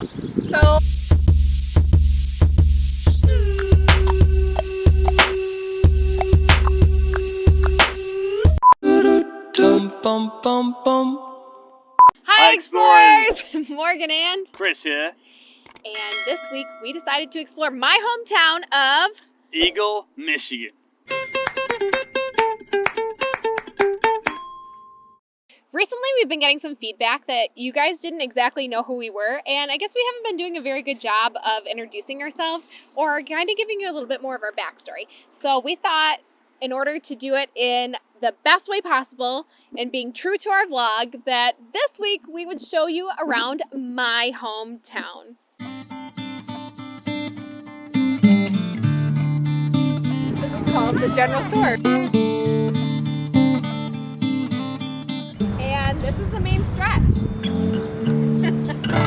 So Hi Explorers! Morgan and Chris here. And this week we decided to explore my hometown of Eagle, Michigan. Recently we've been getting some feedback that you guys didn't exactly know who we were, and I guess we haven't been doing a very good job of introducing ourselves or kind of giving you a little bit more of our backstory. So we thought in order to do it in the best way possible and being true to our vlog, that this week we would show you around my hometown. This is called the General Store. And this is the main stretch.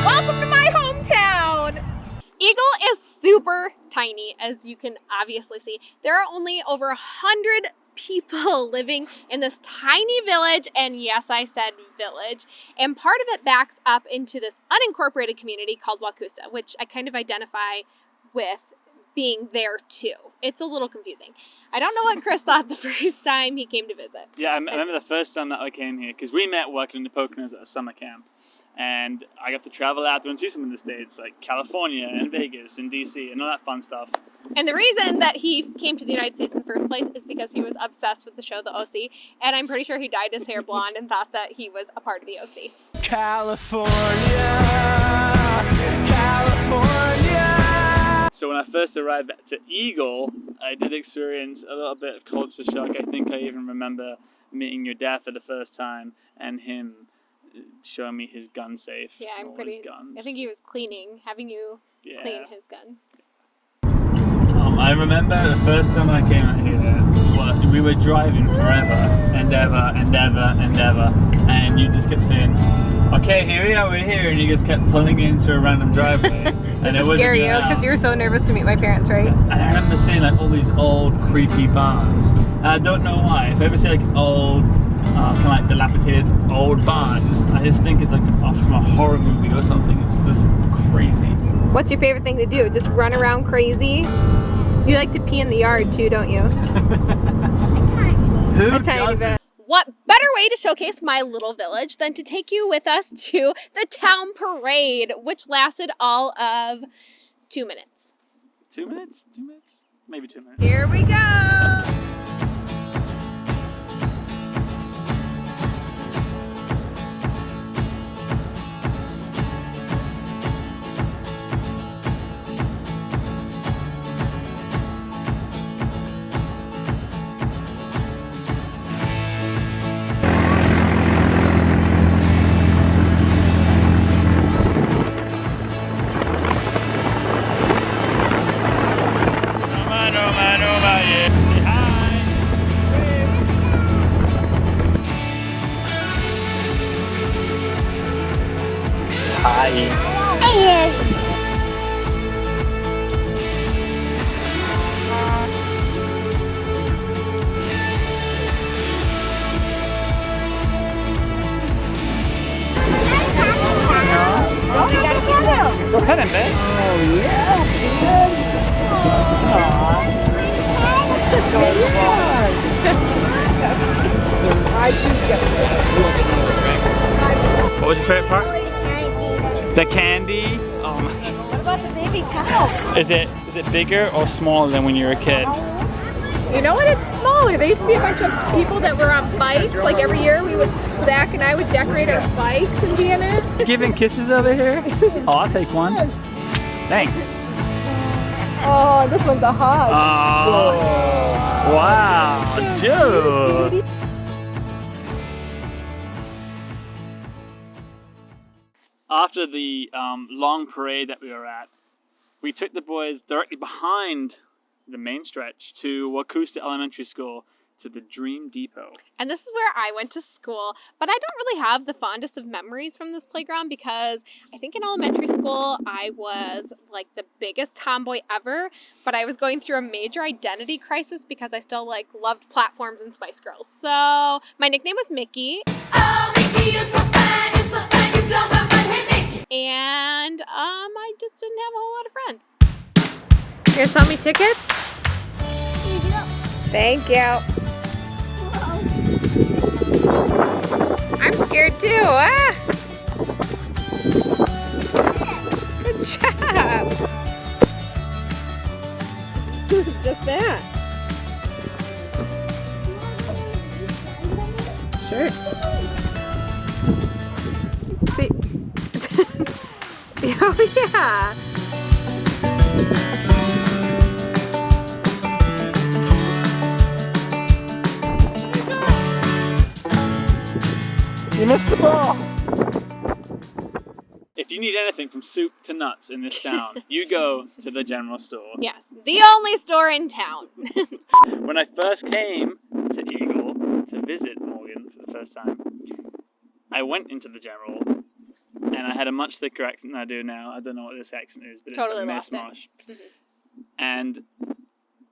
Welcome to my hometown! Eagle is super tiny, as you can obviously see. There are only over 100 people living in this tiny village, and yes, I said village. And part of it backs up into this unincorporated community called Wacousta, which I kind of identify with being there too. It's a little confusing. I don't know what Chris thought the first time he came to visit. Yeah, I remember the first time that I came here, because we met working in the Poconos at a summer camp. And I got to travel out there and see some of the states, like California and Vegas and DC and all that fun stuff. And the reason that he came to the United States in the first place is because he was obsessed with the show The OC. And I'm pretty sure he dyed his hair blonde and thought that he was a part of the OC. California, California. So when I first arrived to Eagle, I did experience a little bit of culture shock. I think I even remember meeting your dad for the first time and him showing me his gun safe. Yeah, I'm all pretty. his guns. I think he was having you clean his guns. I remember the first time I came out here, we were driving forever and ever and ever and ever, and you just kept saying, "Okay, here we are, we're here," and you just kept pulling into a random driveway. Just to scare you, because you were so nervous to meet my parents, right? I remember seeing like all these old creepy barns. And I don't know why. If I ever see like old, kind of like dilapidated old barns, I just think it's like off from a horror movie or something. It's just crazy. What's your favorite thing to do? Just run around crazy? You like to pee in the yard too, don't you? Who A tiny bit. What better way to showcase my little village than to take you with us to the town parade, which lasted all of 2 minutes. 2 minutes? 2 minutes? Maybe 2 minutes. Here we go! Go ahead and bet. Oh yeah. What was your favorite part? The candy. Oh my God. What about the baby cow? Is it bigger or smaller than when you were a kid? You know what? It's smaller. There used to be a bunch of people that were on bikes. Like every year, Zach and I would decorate our bikes and be in it. You giving kisses over here? Oh, I'll take one. Thanks. Oh, this one's a hug. Oh, wow, Joe. After the long parade that we were at, we took the boys directly behind the main stretch to Wacousta Elementary School, to the Dream Depot. And this is where I went to school, but I don't really have the fondest of memories from this playground because I think in elementary school I was like the biggest tomboy ever, but I was going through a major identity crisis because I still like loved platforms and Spice Girls. So my nickname was Mickey. Oh, Mickey, you're so fine, you blow my mind, hey Mickey. and I just didn't have a whole lot of friends. You're gonna sell me tickets? Thank you. I'm scared too. Ah! Good job. Just that. Sure. See. Oh yeah. You missed the ball. If you need anything from soup to nuts in this town, you go to the general store. Yes, the only store in town. When I first came to Eagle to visit Morgan for the first time, I went into the general and I had a much thicker accent than I do now. I don't know what this accent is, but Totally it's lost a mishmash. And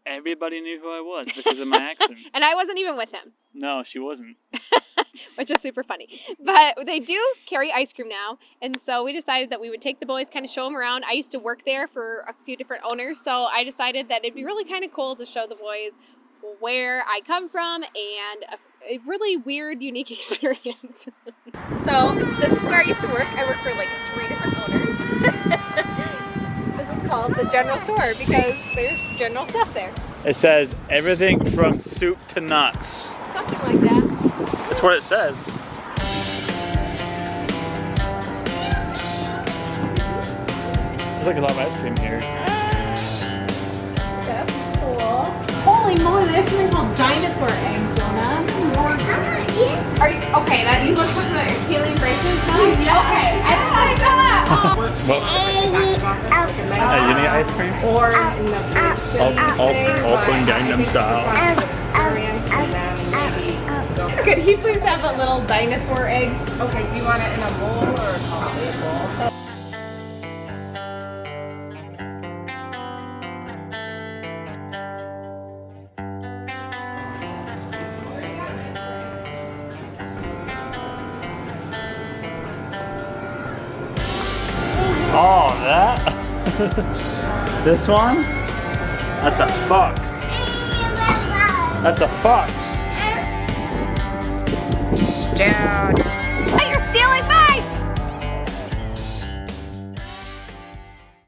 everybody knew who I was because of my accent. And I wasn't even with him. No, she wasn't. Which is super funny. But they do carry ice cream now, and so we decided that we would take the boys, kind of show them around. I used to work there for a few different owners, so I decided that it'd be really kind of cool to show the boys where I come from and a really weird, unique experience. So this is where I used to work. I worked for like 3 different owners. This is called the general store because there's general stuff there. It says everything from soup to nuts. Something like that. That's what it says. There's like a lot of ice cream here. That's cool. Holy moly, they have something called dinosaur egg, Jonah. Are you okay? That you look for the helium braces, huh? Okay, I saw that. What? You need ice cream? Or in the All Gangnam style. Could he please have a little dinosaur egg? Okay, do you want it in a bowl or probably a bowl? Oh, that? This one? That's a fox. That's a fox. Dude. Oh, you're stealing mine!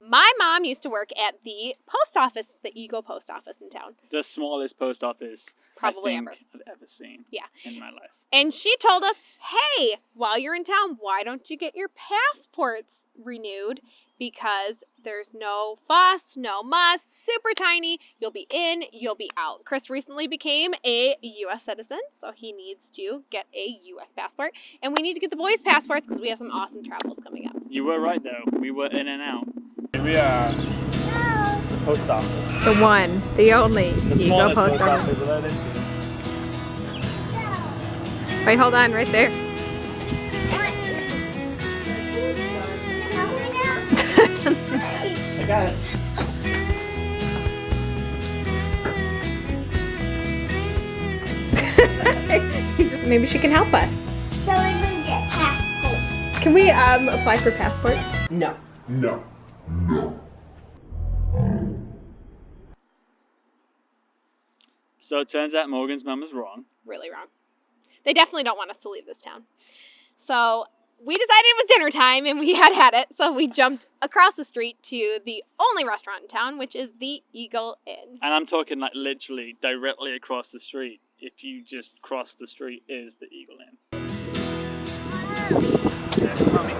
My mom used to work at the post office, the Eagle post office in town. The smallest post office Probably I think ever. I've ever seen. Yeah. In my life. And she told us, hey, while you're in town, why don't you get your passports renewed? Because there's no fuss, no muss, super tiny. You'll be in, you'll be out. Chris recently became a U.S. citizen, so he needs to get a U.S. passport. And we need to get the boys' passports because we have some awesome travels coming up. You were right, though. We were in and out. Here we are. The post office. The one, the only The smallest post office I've ever been to. Wait, hold on, right there. I got it. Maybe she can help us. So we can get passports. Can we apply for passports? No. No. So it turns out Morgan's mum was wrong. Really wrong. They definitely don't want us to leave this town. So we decided it was dinner time and we had it. So we jumped across the street to the only restaurant in town, which is the Eagle Inn. And I'm talking like literally directly across the street. If you just cross the street is the Eagle Inn. Yes, mommy.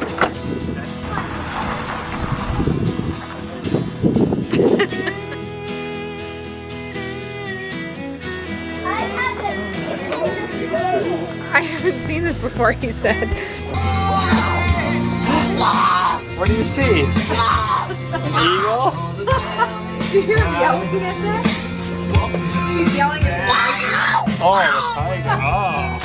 I haven't seen this before, he said. What do you see? An eagle? You hear him yelling at that? He's yelling at that. Oh, the tiger. Oh.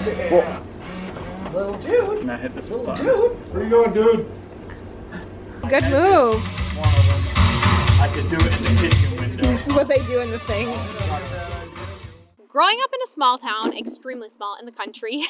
Yeah. Little Jude. Now hit this Little button. Jude. Where you going, dude? Good move. One of them. I could do it in the kitchen window. This is what they do in the thing. Growing up in a small town, extremely small in the country,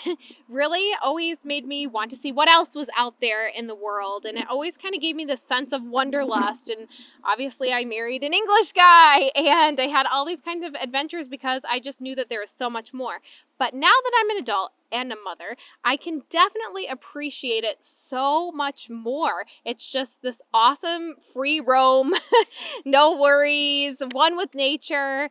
really always made me want to see what else was out there in the world. And it always kind of gave me this sense of wanderlust. And obviously I married an English guy and I had all these kinds of adventures because I just knew that there was so much more. But now that I'm an adult and a mother, I can definitely appreciate it so much more. It's just this awesome free roam, no worries, one with nature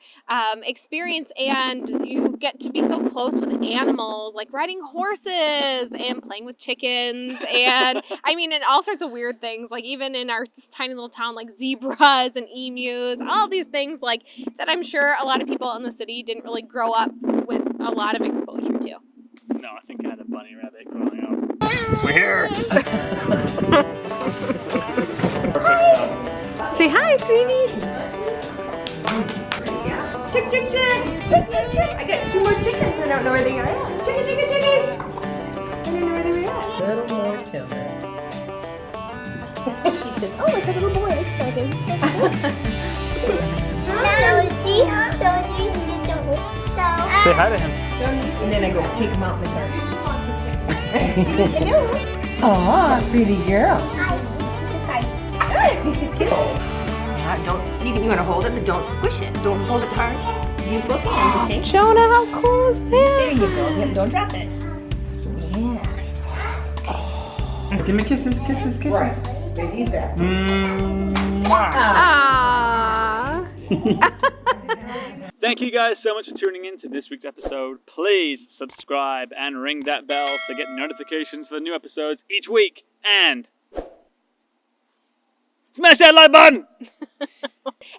experience, and you get to be so close with animals, like riding horses and playing with chickens, and I mean, and all sorts of weird things, like even in our tiny little town, like zebras and emus, all these things like that I'm sure a lot of people in the city didn't really grow up with a lot of exposure to. No, I think I had a bunny rabbit growing up. We're here! Say hi, sweetie. Chick, chick, chick. Chick, chick, chick. I got 2 more chickens. I don't know where they are. Chicken, chicken, chicken. I don't know where they are. A little more timid. She said, oh, like a little boy. It's so good. Say hi to him. And then I go take them out in the garden. Aw, pretty girl. This is cute. You want to hold it, but don't squish it. Don't hold it hard. Use both hands, okay? Jonah, how cool is that? There you go. Yep, don't drop it. Yeah. Give me kisses, kisses, kisses. Right. They need that. Aww. Thank you guys so much for tuning in to this week's episode. Please subscribe and ring that bell to get notifications for the new episodes each week. And smash that like button!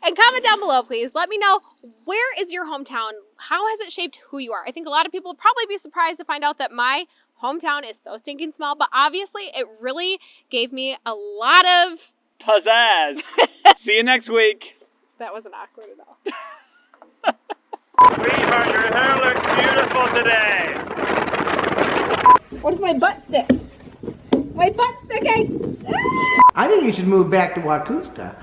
And comment down below, please. Let me know, where is your hometown? How has it shaped who you are? I think a lot of people will probably be surprised to find out that my hometown is so stinking small, but obviously it really gave me a lot of pizzazz. See you next week. That wasn't awkward at all. Sweetheart, your hair looks beautiful today. What if my butt sticks? My butt's sticking! I think you should move back to Wacousta.